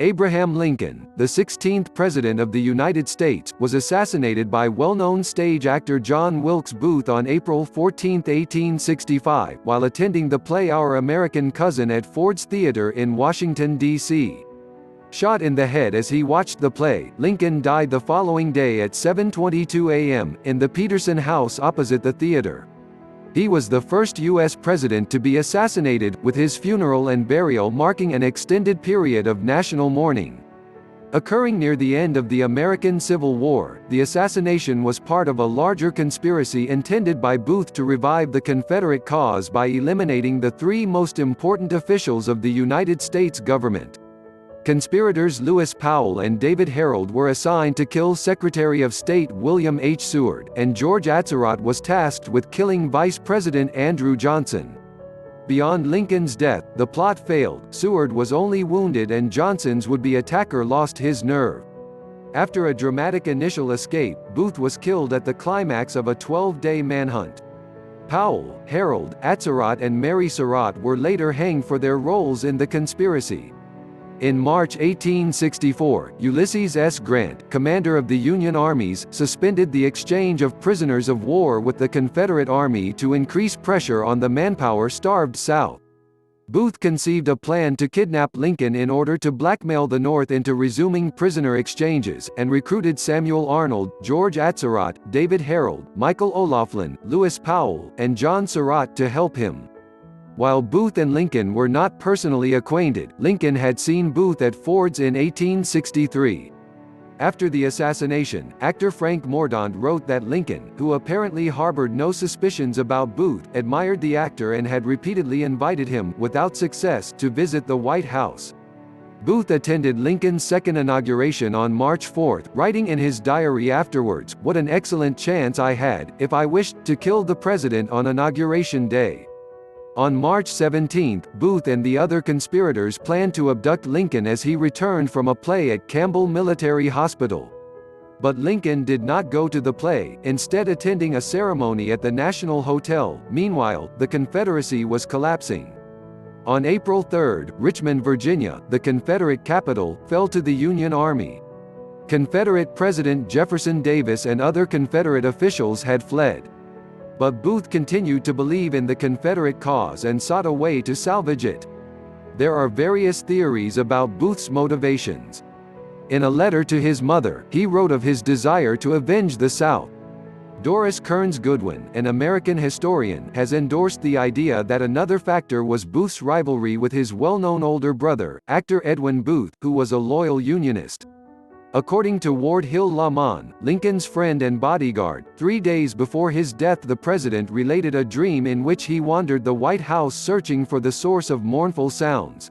Abraham Lincoln, the 16th President of the United States, was assassinated by well-known stage actor John Wilkes Booth on April 14, 1865, while attending the play Our American Cousin at Ford's Theater in Washington, D.C. Shot in the head as he watched the play, Lincoln died the following day at 7:22 a.m., in the Peterson House opposite the theater. He was the first U.S. president to be assassinated, with his funeral and burial marking an extended period of national mourning. Occurring near the end of the American Civil War, the assassination was part of a larger conspiracy intended by Booth to revive the Confederate cause by eliminating the three most important officials of the United States government. Conspirators Lewis Powell and David Herold were assigned to kill Secretary of State William H. Seward, and George Atzerodt was tasked with killing Vice President Andrew Johnson. Beyond Lincoln's death, the plot failed. Seward was only wounded and Johnson's would-be attacker lost his nerve. After a dramatic initial escape, Booth was killed at the climax of a 12-day manhunt. Powell, Herold, Atzerodt and Mary Surratt were later hanged for their roles in the conspiracy. In March 1864, Ulysses S. Grant, commander of the Union armies, suspended the exchange of prisoners of war with the Confederate Army to increase pressure on the manpower-starved South. Booth conceived a plan to kidnap Lincoln in order to blackmail the North into resuming prisoner exchanges, and recruited Samuel Arnold, George Atzerodt, David Herold, Michael O'Laughlin, Lewis Powell, and John Surratt to help him. While Booth and Lincoln were not personally acquainted, Lincoln had seen Booth at Ford's in 1863. After the assassination, actor Frank Mordaunt wrote that Lincoln, who apparently harbored no suspicions about Booth, admired the actor and had repeatedly invited him, without success, to visit the White House. Booth attended Lincoln's second inauguration on March 4, writing in his diary afterwards, "What an excellent chance I had, if I wished, to kill the president on Inauguration Day." On March 17, Booth and the other conspirators planned to abduct Lincoln as he returned from a play at Campbell Military Hospital. But Lincoln did not go to the play, instead attending a ceremony at the National Hotel. Meanwhile, the Confederacy was collapsing. On April 3, Richmond, Virginia, the Confederate capital, fell to the Union Army. Confederate President Jefferson Davis and other Confederate officials had fled. But Booth continued to believe in the Confederate cause and sought a way to salvage it. There are various theories about Booth's motivations. In a letter to his mother, he wrote of his desire to avenge the South. Doris Kearns Goodwin, an American historian, has endorsed the idea that another factor was Booth's rivalry with his well-known older brother, actor Edwin Booth, who was a loyal Unionist. According to Ward Hill Lamon, Lincoln's friend and bodyguard, 3 days before his death the president related a dream in which he wandered the White House searching for the source of mournful sounds.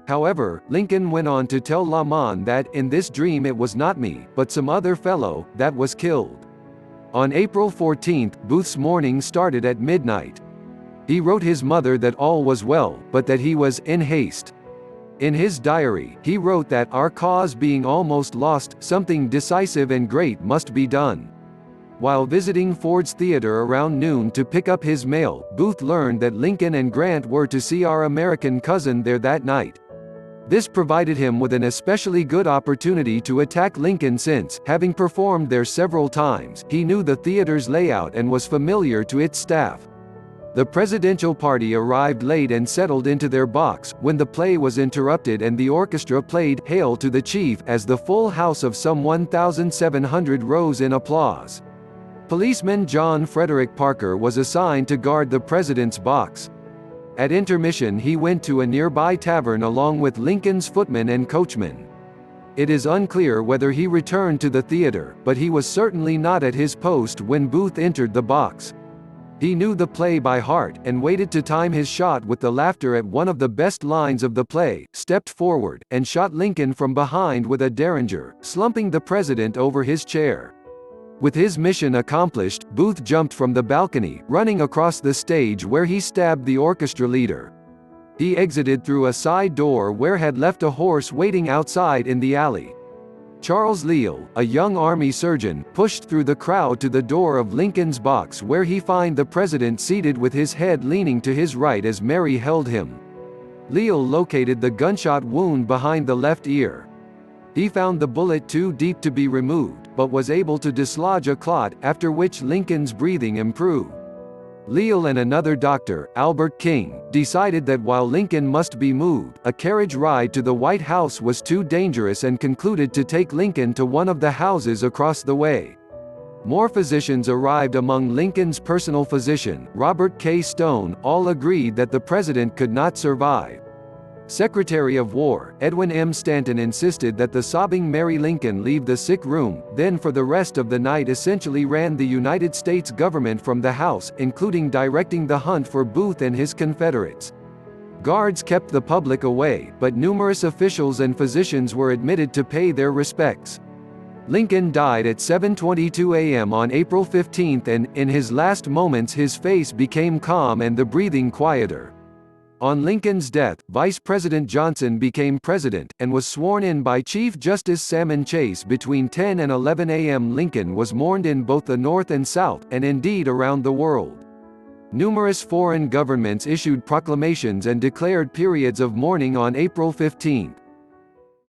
However, Lincoln went on to tell Lamon that, in this dream it was not me, but some other fellow, that was killed. On April 14, Booth's mourning started at midnight. He wrote his mother that all was well, but that he was in haste. In his diary, he wrote that, "Our cause being almost lost, something decisive and great must be done." While visiting Ford's Theater around noon to pick up his mail, Booth learned that Lincoln and Grant were to see Our American Cousin there that night. This provided him with an especially good opportunity to attack Lincoln since, having performed there several times, he knew the theater's layout and was familiar to its staff. The presidential party arrived late and settled into their box, when the play was interrupted and the orchestra played "Hail to the Chief" as the full house of some 1,700 rose in applause. Policeman John Frederick Parker was assigned to guard the president's box. At intermission he went to a nearby tavern along with Lincoln's footman and coachman. It is unclear whether he returned to the theater, but he was certainly not at his post when Booth entered the box. He knew the play by heart, and waited to time his shot with the laughter at one of the best lines of the play, stepped forward, and shot Lincoln from behind with a derringer, slumping the president over his chair. With his mission accomplished, Booth jumped from the balcony, running across the stage where he stabbed the orchestra leader. He exited through a side door where had left a horse waiting outside in the alley. Charles Leal, a young army surgeon, pushed through the crowd to the door of Lincoln's box where he found the president seated with his head leaning to his right as Mary held him. Leal located the gunshot wound behind the left ear. He found the bullet too deep to be removed, but was able to dislodge a clot, after which Lincoln's breathing improved. Leal and another doctor, Albert King, decided that while Lincoln must be moved, a carriage ride to the White House was too dangerous and concluded to take Lincoln to one of the houses across the way. More physicians arrived. Among Lincoln's personal physician, Robert K. Stone, all agreed that the president could not survive. Secretary of War, Edwin M. Stanton insisted that the sobbing Mary Lincoln leave the sick room, then for the rest of the night essentially ran the United States government from the House, including directing the hunt for Booth and his Confederates. Guards kept the public away, but numerous officials and physicians were admitted to pay their respects. Lincoln died at 7:22 a.m. on April 15 and, in his last moments, his face became calm and the breathing quieter. On Lincoln's death, Vice President Johnson became president, and was sworn in by Chief Justice Salmon Chase between 10 and 11 a.m. Lincoln was mourned in both the North and South, and indeed around the world. Numerous foreign governments issued proclamations and declared periods of mourning on April 15.